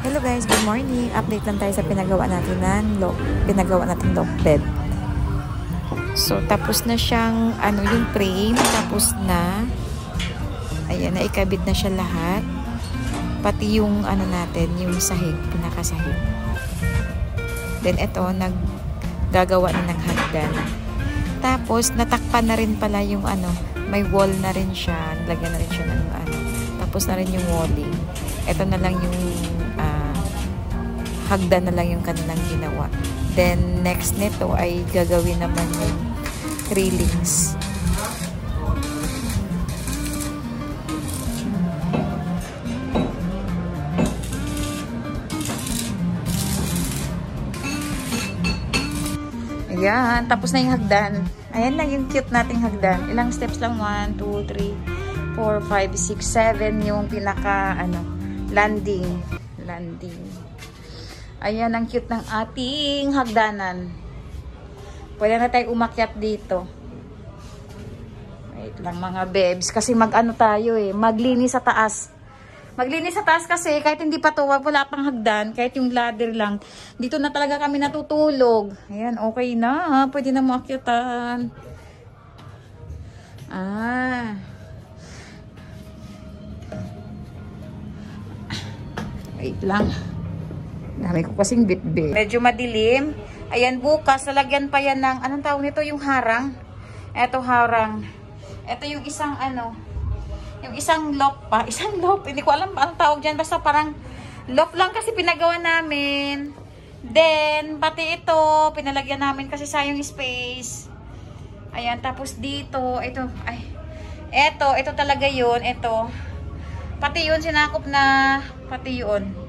Hello guys, good morning. Update lang tayo sa pinagawa natin lock bed. So tapos na siyang yung frame, tapos na. Ayan, naikabit na siya lahat. Pati yung natin, yung sahig, pinakasahig. Then ito, naggagawa na ng hagdan. Tapos natakpan na rin pala yung may wall na rin siya. Nilagyan na rin siya ng tapos na rin yung walling. Ito na lang yung hagdan na lang yung kanilang ginawa. Then, next nito ay gagawin naman yung railings. Ayan, tapos na yung hagdan. Ayan lang yung cute nating hagdan. Ilang steps lang? 1, 2, 3, 4, 5, 6, 7 yung pinaka landing. Ayan, ang cute ng ating hagdanan. Pwede na tayo umakyat dito. Wait lang mga bebs. Kasi tayo maglinis sa taas. Maglinis sa taas kasi kahit hindi pa to, wala pang hagdan. Kahit yung ladder lang. Dito na talaga kami natutulog. Ayan, okay na. Pwede na umakyatan. Wait lang. Dami ko kasing bitbit. Medyo madilim. Ayan, bukas, lalagyan pa yan ng, anong tawag nito? Yung harang. Eto harang. Eto yung isang yung isang loft pa. Isang loft. Hindi ko alam anong tawag dyan. Basta parang loft lang kasi pinagawa namin. Then, pati ito, pinalagyan namin kasi sayang space. Ayan, tapos dito, ito talaga yun. Ito. Pati yun, sinakop na, pati yun.